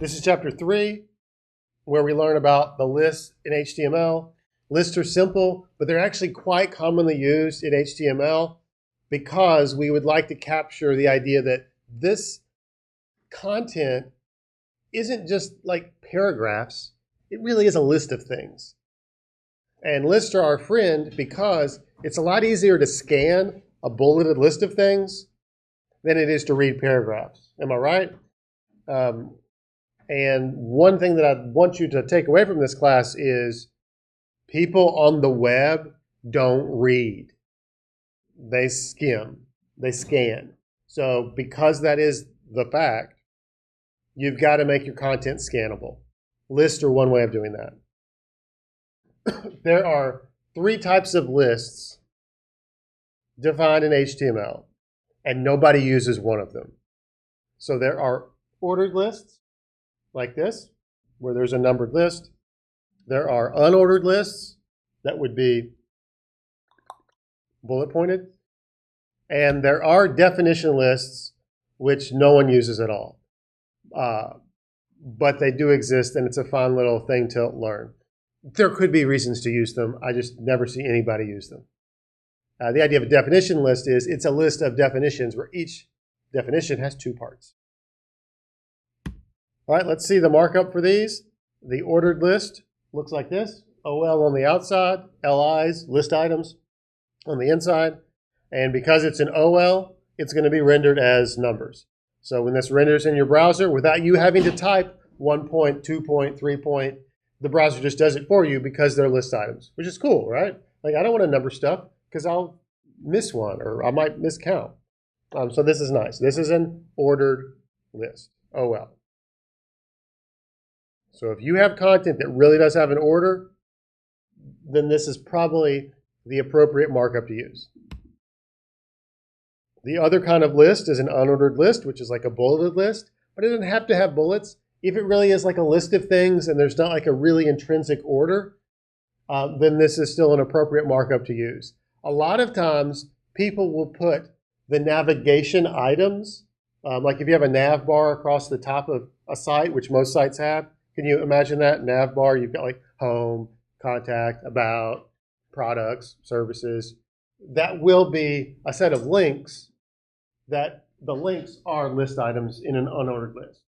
This is chapter 3, where we learn about the lists in HTML. Lists are simple, but they're actually quite commonly used in HTML because we would like to capture the idea that this content isn't just like paragraphs. It really is a list of things. And lists are our friend because it's a lot easier to scan a bulleted list of things than it is to read paragraphs. Am I right? And one thing that I want you to take away from this class is people on the web don't read. They skim. They scan. So because that is the fact, you've got to make your content scannable. Lists are one way of doing that. There are 3 types of lists defined in HTML, and nobody uses one of them. So there are ordered lists, like this, where there's a numbered list. There are unordered lists that would be bullet pointed. And there are definition lists, which no one uses at all. But they do exist, and it's a fun little thing to learn. There could be reasons to use them. I just never see anybody use them. The idea of a definition list is it's a list of definitions where each definition has 2 parts. All right, let's see the markup for these. The ordered list looks like this. OL on the outside, LIs, list items on the inside. And because it's an OL, it's going to be rendered as numbers. So when this renders in your browser, without you having to type 1 point, 2 point, 3 point, the browser just does it for you because they're list items, which is cool, right? Like, I don't want to number stuff because I'll miss one or I might miscount. So this is nice. This is an ordered list, OL. So if you have content that really does have an order, then this is probably the appropriate markup to use. The other kind of list is an unordered list, which is like a bulleted list, but it doesn't have to have bullets. If it really is like a list of things and there's not like a really intrinsic order, then this is still an appropriate markup to use. A lot of times, people will put the navigation items, like if you have a nav bar across the top of a site, which most sites have. Can you imagine that? Nav bar, you've got like home, contact, about, products, services. That will be a set of links that the links are list items in an unordered list.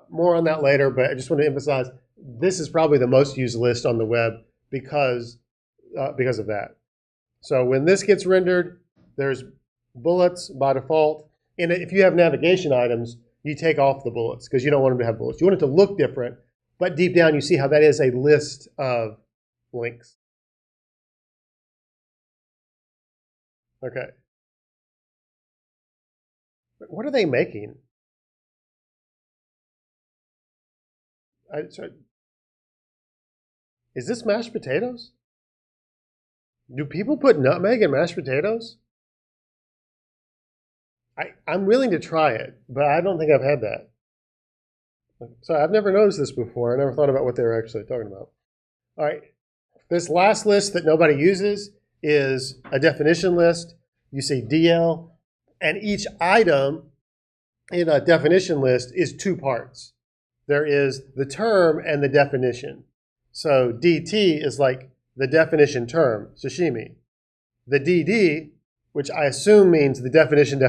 More on that later, but I just want to emphasize this is probably the most used list on the web because of that. So when this gets rendered, there's bullets by default. And if you have navigation items, you take off the bullets because you don't want them to have bullets. You want it to look different, but deep down you see how that is a list of links. Okay. What are they making? Is this mashed potatoes? Do people put nutmeg in mashed potatoes? I'm willing to try it, but I don't think I've had that. So I've never noticed this before. I never thought about what they were actually talking about. All right. This last list that nobody uses is a definition list. You see DL, and each item in a definition list is 2 parts. There is the term and the definition. So DT is like the definition term, sashimi. The DD, which I assume means the definition,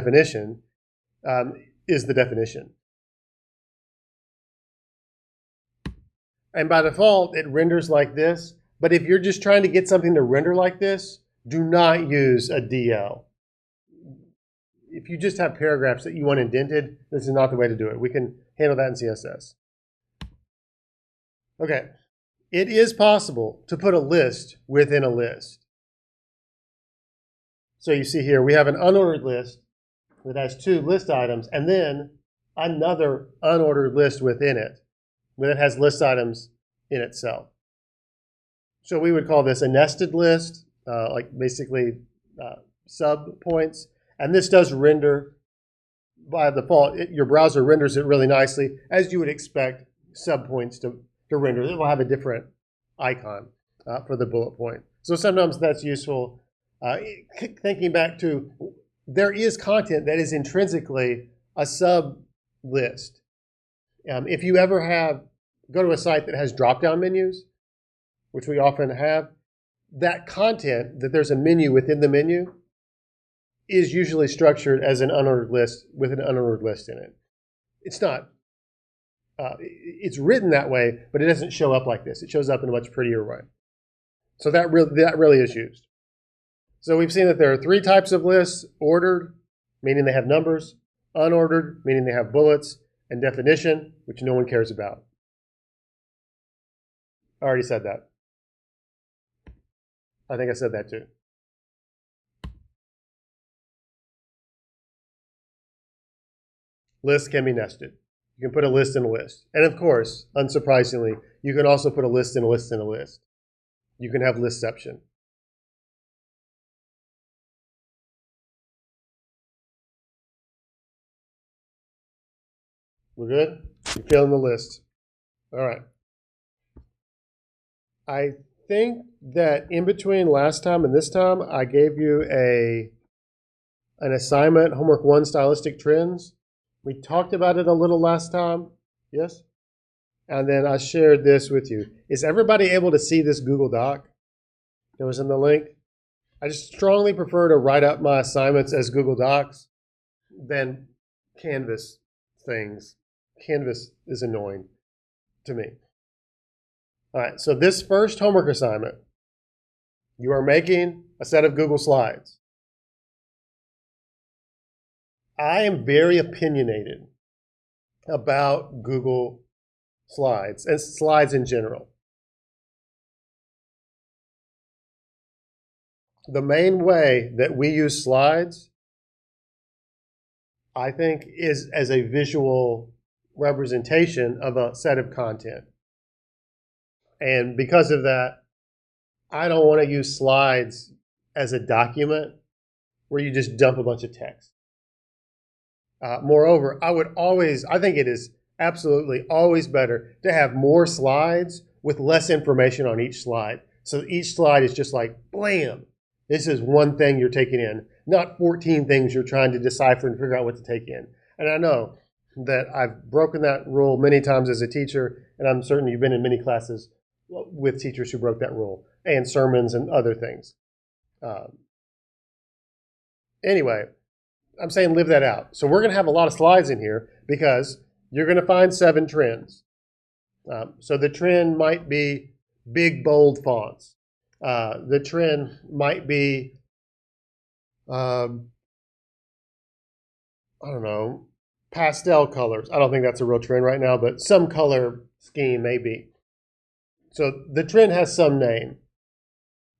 is the definition. And by default, it renders like this. But if you're just trying to get something to render like this, do not use a DL. If you just have paragraphs that you want indented, this is not the way to do it. We can handle that in CSS. Okay, it is possible to put a list within a list. So you see here, we have an unordered list that has 2 list items, and then another unordered list within it that has list items in itself. So we would call this a nested list, like basically sub points. And this does render by default. Your browser renders it really nicely, as you would expect subpoints to render. It will have a different icon for the bullet point. So sometimes that's useful. Thinking back to, there is content that is intrinsically a sub list. If you ever go to a site that has drop-down menus, which we often have, that content, that there's a menu within the menu, is usually structured as an unordered list with an unordered list in it. It's not. It's written that way, but it doesn't show up like this. It shows up in a much prettier way. So that really is used. So we've seen that there are 3 types of lists: ordered, meaning they have numbers; unordered, meaning they have bullets; and definition, which no one cares about. I already said that. I think I said that too. Lists can be nested. You can put a list in a list. And of course, unsurprisingly, you can also put a list in a list in a list. You can have listception. We're good? You fill in the list. All right. I think that in between last time and this time, I gave you an assignment, homework 1, stylistic trends. We talked about it a little last time. Yes? And then I shared this with you. Is everybody able to see this Google Doc that was in the link? I just strongly prefer to write up my assignments as Google Docs than Canvas things. Canvas is annoying to me. All right, so this first homework assignment, you are making a set of Google Slides. I am very opinionated about Google Slides and slides in general. The main way that we use slides, I think, is as a visual representation of a set of content. And because of that, I don't want to use slides as a document where you just dump a bunch of text. Moreover, I think it is absolutely always better to have more slides with less information on each slide. So each slide is just like, blam, this is one thing you're taking in, not 14 things you're trying to decipher and figure out what to take in. And I know that I've broken that rule many times as a teacher, and I'm certain you've been in many classes with teachers who broke that rule, and sermons and other things. Anyway, I'm saying live that out. So we're going to have a lot of slides in here because you're going to find 7 trends. So the trend might be big, bold fonts. The trend might be, I don't know, pastel colors. I don't think that's a real trend right now, but some color scheme may be. So the trend has some name.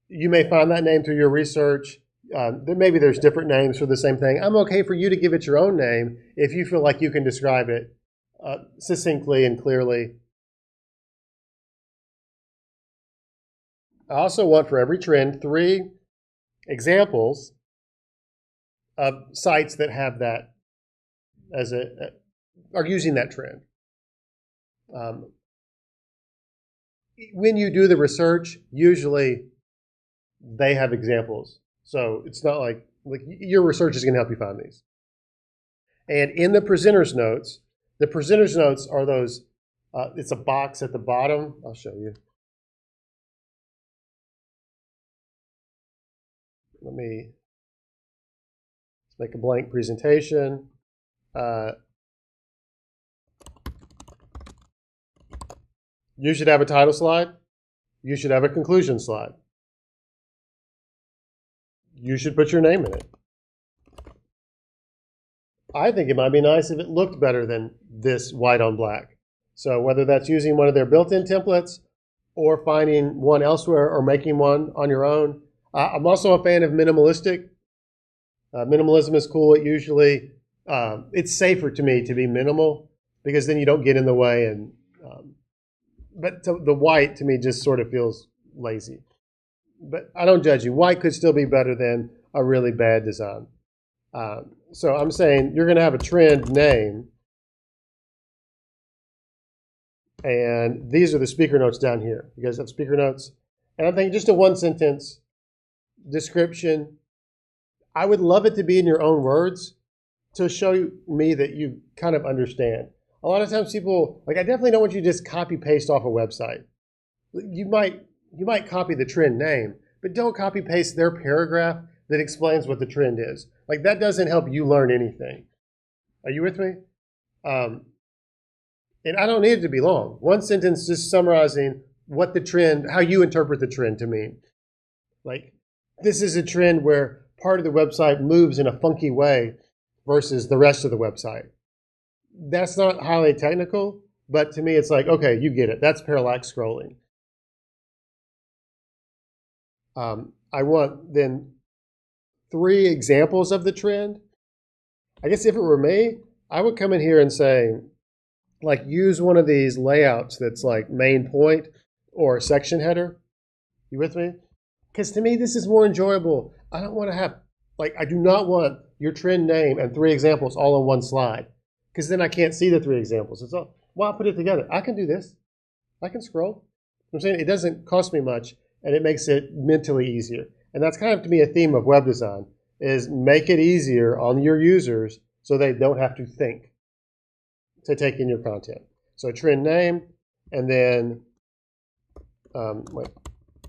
You may find that name through your research. Maybe there's different names for the same thing. I'm okay for you to give it your own name if you feel like you can describe it succinctly and clearly. I also want for every trend 3 examples of sites that have that as are using that trend. When you do the research, usually they have examples. So it's not like your research is going to help you find these. And in the presenter's notes are those, it's a box at the bottom. I'll show you. Let's make a blank presentation. You should have a title slide. You should have a conclusion slide. You should put your name in it. I think it might be nice if it looked better than this white on black. So whether that's using one of their built-in templates or finding one elsewhere or making one on your own. I'm also a fan of minimalistic. Minimalism is cool. It's safer to me to be minimal because then you don't get in the way. But the white to me just sort of feels lazy. But I don't judge you. White could still be better than a really bad design. So I'm saying you're going to have a trend name. And these are the speaker notes down here. You guys have speaker notes? And I think just a 1-sentence description. I would love it to be in your own words to show me that you kind of understand. A lot of times people, like I definitely don't want you to just copy paste off a website. You might copy the trend name, but don't copy paste their paragraph that explains what the trend is. Like that doesn't help you learn anything. Are you with me? And I don't need it to be long. One sentence just summarizing what the trend, how you interpret the trend to mean. Like, this is a trend where part of the website moves in a funky way versus the rest of the website. That's not highly technical, but to me it's like, okay, you get it. That's parallax scrolling. I want then 3 examples of the trend. I guess if it were me, I would come in here and say, like, use one of these layouts that's like main point or section header. You with me? Because to me, this is more enjoyable. I don't want to have, like, I do not want your trend name and 3 examples all on one slide. Because then I can't see the 3 examples. It's all, well, I'll put it together. I can do this. I can scroll. I'm saying it doesn't cost me much, and it makes it mentally easier. And that's kind of, to me, a theme of web design, is make it easier on your users so they don't have to think to take in your content. So trend name, and then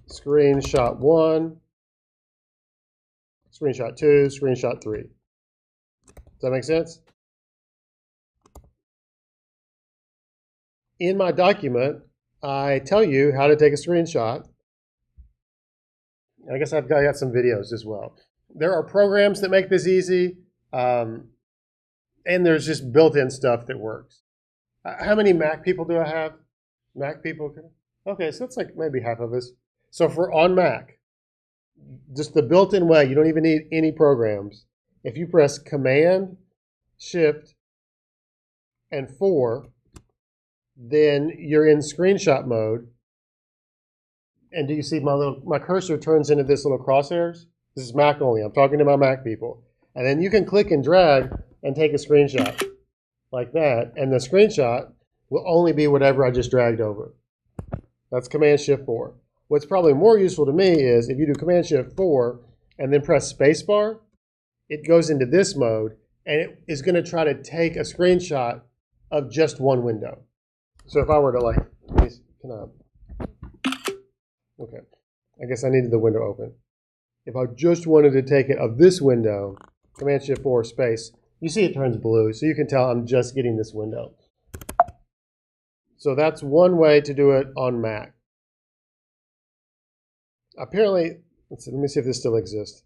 screenshot 1, screenshot 2, screenshot 3. Does that make sense? In my document, I tell you how to take a screenshot. I guess I've got some videos as well. There are programs that make this easy, and there's just built-in stuff that works. How many Mac people do I have? Mac people? Okay, so that's like maybe half of us. So for on Mac, just the built-in way, you don't even need any programs. If you press Command, Shift, and 4, then you're in screenshot mode. And do you see my cursor turns into this little crosshairs? This is Mac only. I'm talking to my Mac people. And then you can click and drag and take a screenshot like that. And the screenshot will only be whatever I just dragged over. That's Command Shift 4. What's probably more useful to me is if you do Command Shift 4 and then press spacebar, it goes into this mode and it is going to try to take a screenshot of just one window. So if I were to like, okay, I guess I needed the window open. If I just wanted to take it of this window, Command Shift 4 space, you see it turns blue, so you can tell I'm just getting this window. So that's one way to do it on Mac. Apparently, let me see if this still exists.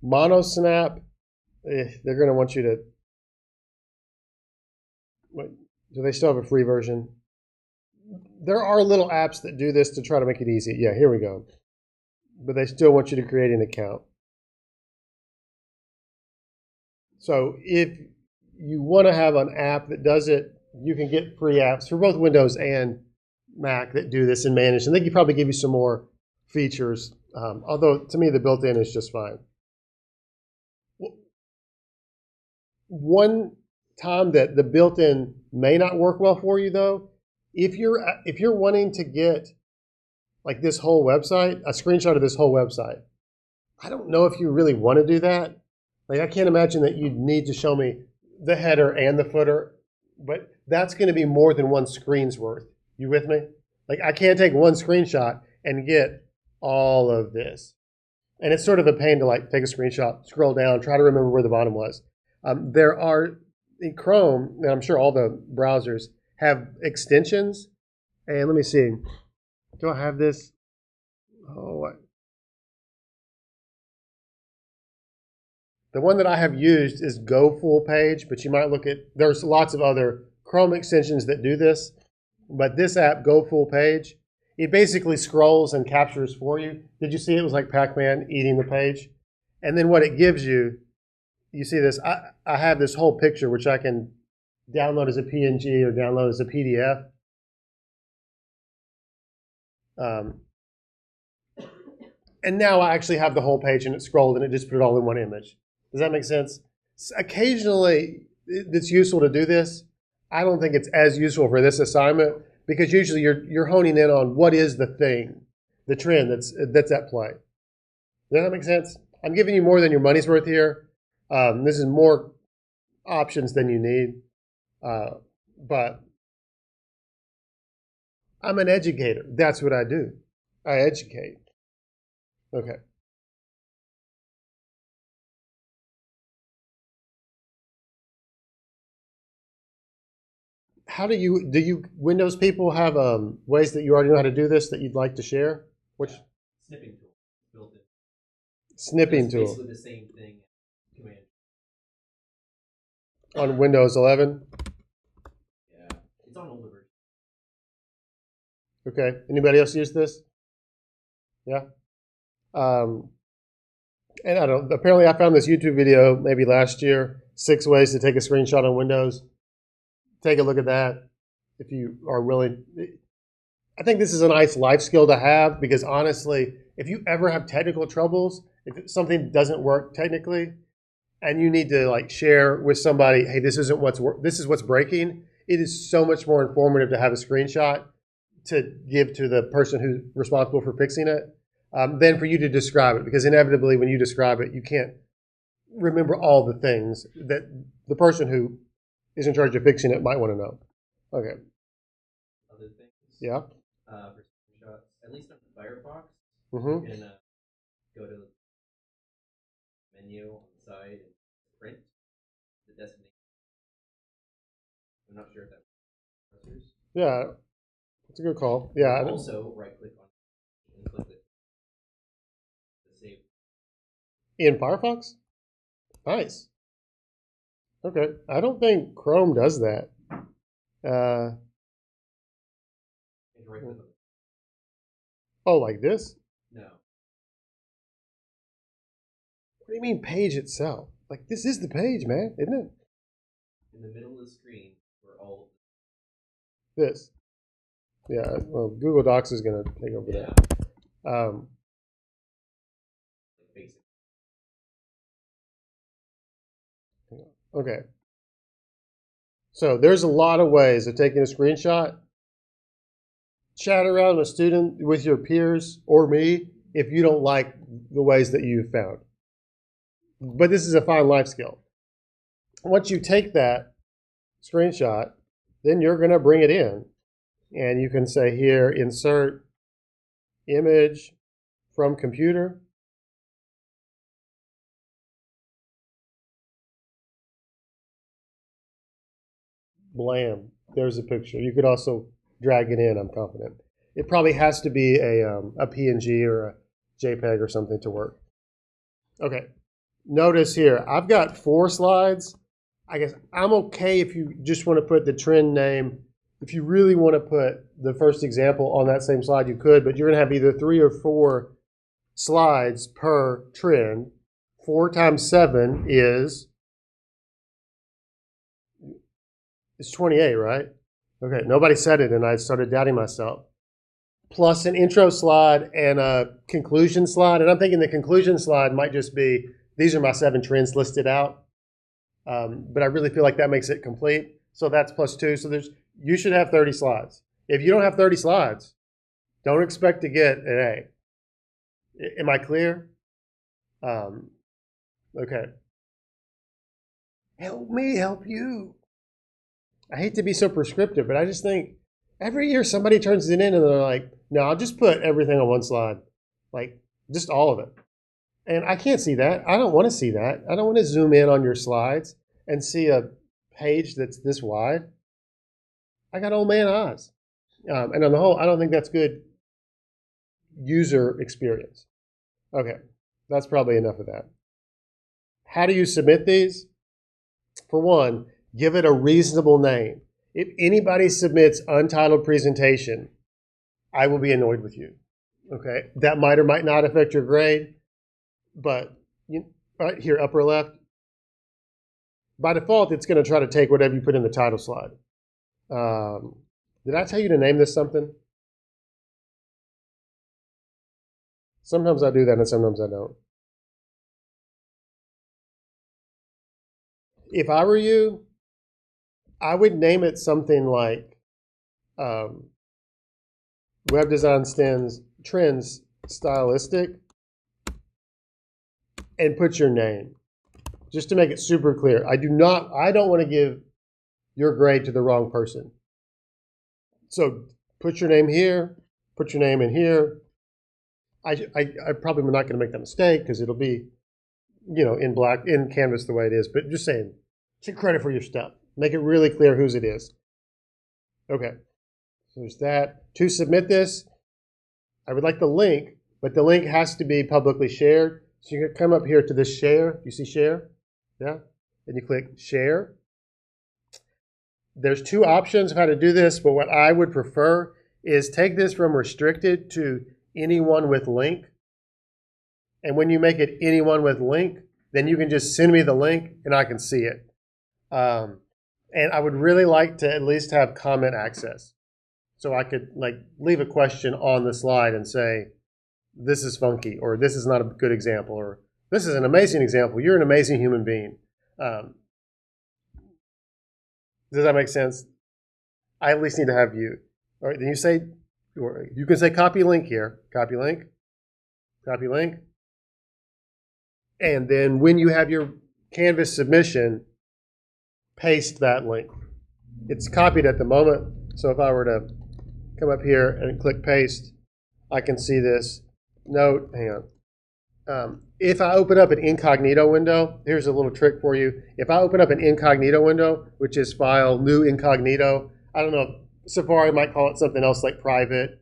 Monosnap, they're going to want you to, wait, do they still have a free version? There are little apps that do this to try to make it easy. Yeah, here we go. But they still want you to create an account. So if you want to have an app that does it, you can get free apps for both Windows and Mac that do this and manage. And they can probably give you some more features, although to me the built-in is just fine. One time that the built-in may not work well for you, though, if you're wanting to get like this whole website, a screenshot of this whole website, I don't know if you really want to do that. Like, I can't imagine that you'd need to show me the header and the footer, but that's going to be more than one screen's worth. You with me? Like, I can't take one screenshot and get all of this. And it's sort of a pain to like take a screenshot, scroll down, try to remember where the bottom was. There are, in Chrome, and I'm sure all the browsers have extensions. And let me see. Do I have this? Oh, the one that I have used is Go Full Page, but you might look at, there's lots of other Chrome extensions that do this. But this app, Go Full Page, it basically scrolls and captures for you. Did you see it was like Pac-Man eating the page? And then what it gives you, you see this, I have this whole picture which I can download as a PNG or download as a PDF. And now I actually have the whole page and it's scrolled and it just put it all in one image. Does that make sense? Occasionally it's useful to do this. I don't think it's as useful for this assignment because usually you're honing in on what is the thing, the trend that's at play. Does that make sense? I'm giving you more than your money's worth here. This is more options than you need. But I'm an educator. That's what I do. I educate. Okay. How do you Windows people have ways that you already know how to do this that you'd like to share? Which snipping tool built in. snipping It's tool basically the same thing. Command. on Windows 11? Yeah, it's on older version. Okay. Anybody else use this? Yeah. Um, and I don't. Apparently, I found this YouTube video maybe last year. 6 ways to take a screenshot on Windows. Take a look at that if you are willing. I think this is a nice life skill to have because honestly, if you ever have technical troubles, if something doesn't work technically, and you need to like share with somebody, hey, this is what's breaking. It is so much more informative to have a screenshot to give to the person who's responsible for fixing it than for you to describe it, because inevitably when you describe it, you can't remember all the things that the person who is in charge of fixing it might want to know. Okay. Other things. Yeah. For screenshots, at least on Firefox, Mm-hmm. you can go to the menu on the side and print the destination. I'm not sure if that works. Yeah, that's a good call. Yeah. Also, right click on it and click the save. In Firefox? Nice. Okay. I don't think Chrome does that. And right click on it. Oh, like this? No. What do you mean page itself? Like this is the page, man, isn't it? In the middle of the screen where all This. Yeah, well, Google Docs is going to take over yeah. that. Like basic. Okay. So there's a lot of ways of taking a screenshot. Chat around with a student, with your peers, or me, if you don't like the ways that you've found. But this is a fine life skill. Once you take that screenshot, then you're going to bring it in. And you can say here, insert image from computer. Blam. There's a picture. You could also drag it in, I'm confident. It probably has to be a PNG or a JPEG or something to work. Okay. Notice here, I've got 4 slides. I guess I'm okay if you just want to put the trend name. If you really want to put the first example on that same slide, you could, but you're going to have either 3 or 4 slides per trend. 4 times 7 is 28, right? Okay, nobody said it, and I started doubting myself. Plus an intro slide and a conclusion slide, and I'm thinking the conclusion slide might just be, these are my 7 trends listed out. But I really feel like that makes it complete. So that's plus 2. So you should have 30 slides. If you don't have 30 slides, don't expect to get an A. Am I clear? Okay. Help me help you. I hate to be so prescriptive, but I just think every year somebody turns it in and they're like, no, I'll just put everything on one slide. Like, just all of it. And I can't see that. I don't want to see that. I don't want to zoom in on your slides and see a page that's this wide. I got old man eyes. And on the whole, I don't think that's good user experience. Okay, that's probably enough of that. How do you submit these? For one, give it a reasonable name. If anybody submits untitled presentation, I will be annoyed with you. Okay, that might or might not affect your grade, but right here, upper left, by default, it's going to try to take whatever you put in the title slide. Did I tell you to name this something? Sometimes I do that and sometimes I don't. If I were you, I would name it something like Web Design Trends Stylistic and put your name just to make it super clear. I don't want to give your grade to the wrong person. So put your name here, put your name in here. I probably am not going to make that mistake because it'll be, in Canvas the way it is. But just saying, take credit for your stuff. Make it really clear whose it is. Okay, so there's that. To submit this, I would like the link, but the link has to be publicly shared. So you can come up here to this share. You see share? Yeah? And you click share. There's two options of how to do this, but what I would prefer is take this from restricted to anyone with link. And when you make it anyone with link, then you can just send me the link and I can see it. And I would really like to at least have comment access. So I could leave a question on the slide and say, this is funky, or this is not a good example, or this is an amazing example. You're an amazing human being. Does that make sense? I at least need to have you. All right, then you can say copy link here. Copy link. Copy link. And then when you have your Canvas submission, paste that link. It's copied at the moment. So if I were to come up here and click paste, I can see this. Note, hang on. If I open up an incognito window, here's a little trick for you. If I open up an incognito window, which is file new incognito, I don't know, Safari might call it something else like private.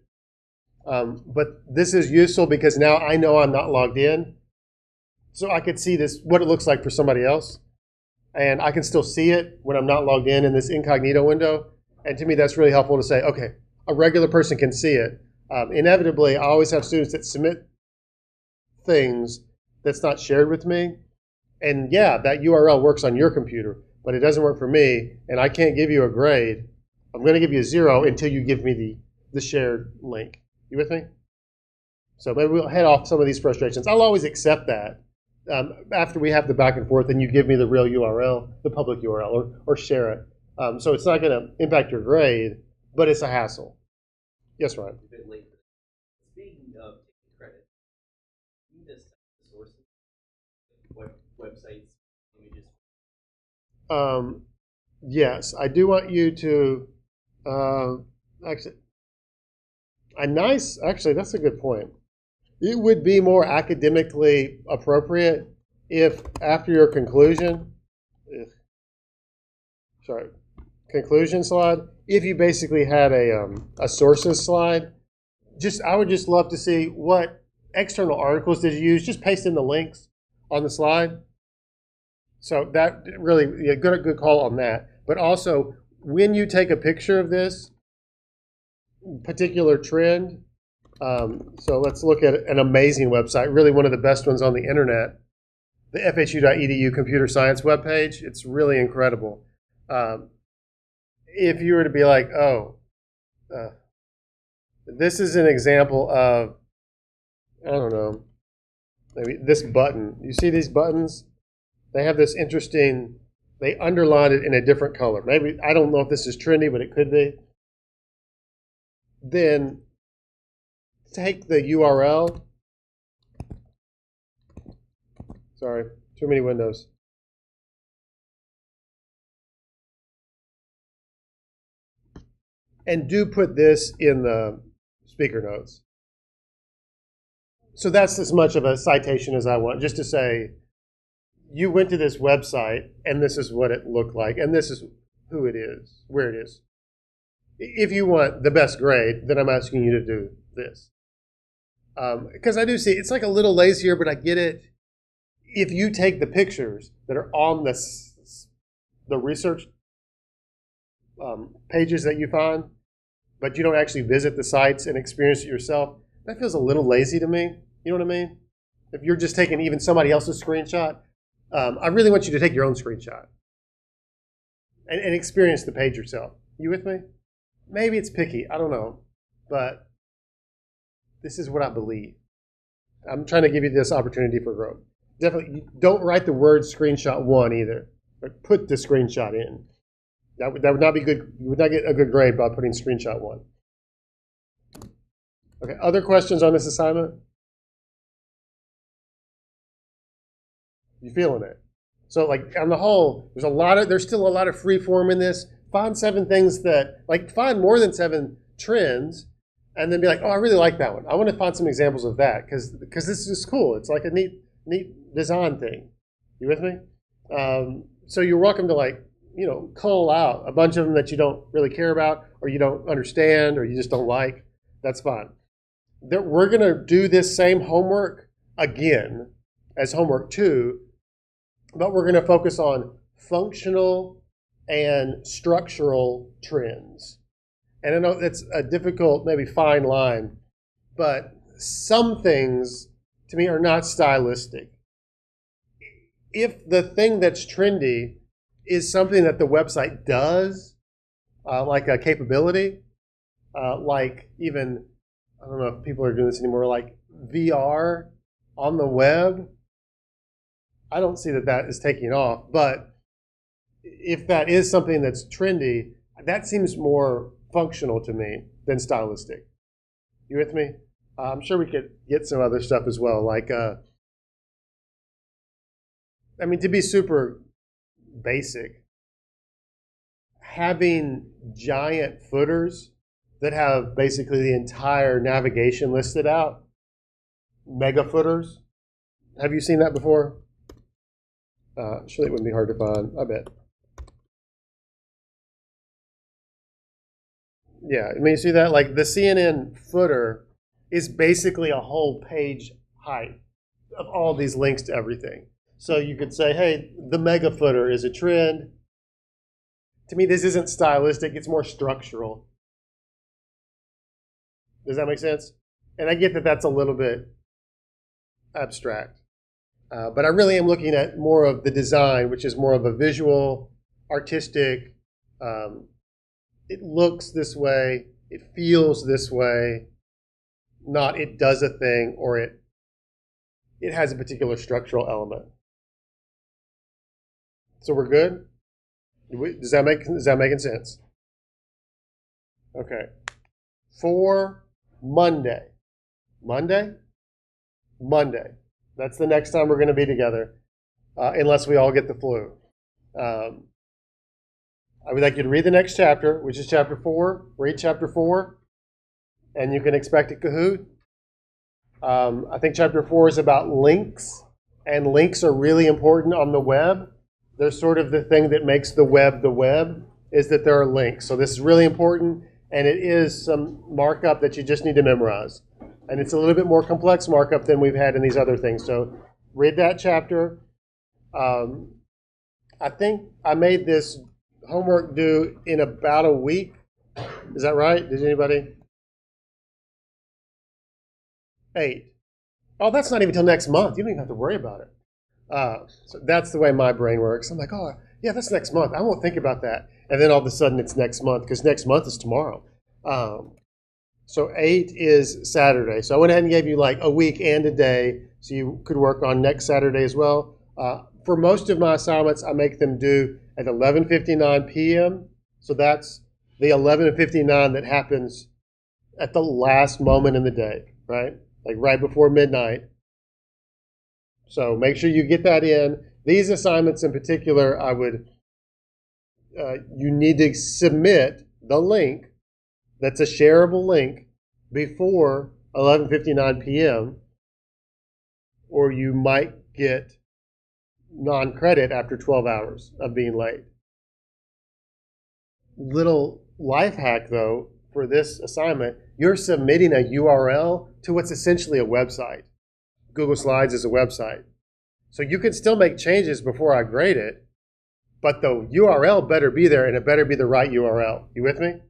But this is useful because now I know I'm not logged in. So I could see this, what it looks like for somebody else. And I can still see it when I'm not logged in this incognito window. And to me, that's really helpful to say, okay, a regular person can see it. Inevitably, I always have students that submit things that's not shared with me. And yeah, that URL works on your computer, but it doesn't work for me, and I can't give you a grade. I'm going to give you a 0 until you give me the shared link. You with me? So maybe we'll head off some of these frustrations. I'll always accept that after we have the back and forth and you give me the real URL, the public URL, or share it. So it's not going to impact your grade, but it's a hassle. Yes, Ryan? A bit late. Speaking of taking credit, you just sources, websites, images. Yes, I do want you to actually. Actually, that's a good point. It would be more academically appropriate if after your conclusion slide, if you basically had a sources slide. I would just love to see what external articles did you use. Just paste in the links on the slide. So that really, good call on that. But also, when you take a picture of this particular trend, so let's look at an amazing website, really one of the best ones on the internet, the fhu.edu computer science webpage. It's really incredible. If you were to be like, this is an example of, I don't know, maybe this button. You see these buttons? They have this interesting, they underline it in a different color. Maybe, I don't know if this is trendy, but it could be. Then take the URL. Sorry, too many windows. And do put this in the speaker notes. So that's as much of a citation as I want, just to say, you went to this website, and this is what it looked like, and this is who it is, where it is. If you want the best grade, then I'm asking you to do this. Because I do see, it's like a little lazier, but I get it. If you take the pictures that are on the research pages that you find, but you don't actually visit the sites and experience it yourself, that feels a little lazy to me. You know what I mean? If you're just taking even somebody else's screenshot, I really want you to take your own screenshot and experience the page yourself. You with me? Maybe it's picky. I don't know. But this is what I believe. I'm trying to give you this opportunity for growth. Definitely don't write the word screenshot 1 either, but put the screenshot in. That would not be good. You would not get a good grade by putting screenshot 1. Okay, other questions on this assignment? You feeling it? So like on the whole, there's still a lot of free form in this. find 7 things that, like, find more than 7 trends, and then be like, oh, I really like that one. I want to find some examples of that because this is cool. It's like a neat design thing. You with me? So you're welcome to, like, cull out a bunch of them that you don't really care about, or you don't understand, or you just don't like. That's fine. We're going to do this same homework again as homework 2, but we're going to focus on functional and structural trends. And I know that's a difficult, maybe fine line, but some things to me are not stylistic. If the thing that's trendy is something that the website does, like a capability, like even, I don't know if people are doing this anymore, like VR on the web, I don't see that is taking off. But if that is something that's trendy, that seems more functional to me than stylistic. You with me? I'm sure we could get some other stuff as well. Like, to be super basic, having giant footers that have basically the entire navigation listed out, mega footers. Have you seen that before? Surely it wouldn't be hard to find, I bet. Yeah, you see that? Like the CNN footer is basically a whole page height of all these links to everything. So you could say, hey, the mega footer is a trend. To me, this isn't stylistic, it's more structural. Does that make sense? And I get that that's a little bit abstract. But I really am looking at more of the design, which is more of a visual, artistic, it looks this way, it feels this way, not it does a thing or it has a particular structural element. So we're good? Is that making sense? Okay. For Monday. Monday? That's the next time we're going to be together, unless we all get the flu. I would like you to read the next chapter, which is chapter 4. Read chapter 4, and you can expect a Kahoot. I think chapter 4 is about links, and links are really important on the web. They're sort of the thing that makes the web, is that there are links. So this is really important, and it is some markup that you just need to memorize. And it's a little bit more complex markup than we've had in these other things. So read that chapter. I think I made this homework due in about a week. Is that right? Did anybody? 8. Oh, that's not even till next month. You don't even have to worry about it. So that's the way my brain works. I'm like, oh, yeah, that's next month. I won't think about that. And then all of a sudden it's next month because next month is tomorrow. So 8 is Saturday. So I went ahead and gave you like a week and a day so you could work on next Saturday as well. For most of my assignments, I make them due at 11:59 p.m. So that's the 11:59 that happens at the last moment in the day, right? Like right before midnight. So make sure you get that in. These assignments in particular, you need to submit the link that's a shareable link before 11:59 p.m. or you might get non-credit after 12 hours of being late. Little life hack though, for this assignment, you're submitting a URL to what's essentially a website. Google Slides is a website. So you can still make changes before I grade it, but the URL better be there and it better be the right URL. You with me?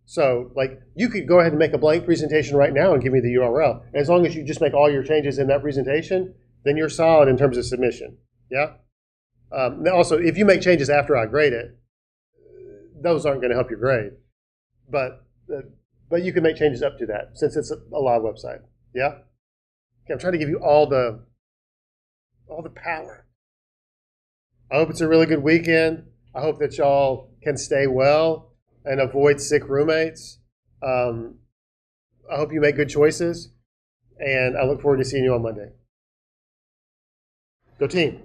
So like you could go ahead and make a blank presentation right now and give me the URL. And as long as you just make all your changes in that presentation, then you're solid in terms of submission. Yeah? Now also, if you make changes after I grade it, those aren't going to help your grade. But you can make changes up to that since it's a live website. Yeah? Okay, I'm trying to give you all the power. I hope it's a really good weekend. I hope that y'all can stay well and avoid sick roommates. I hope you make good choices. And I look forward to seeing you on Monday. Go team.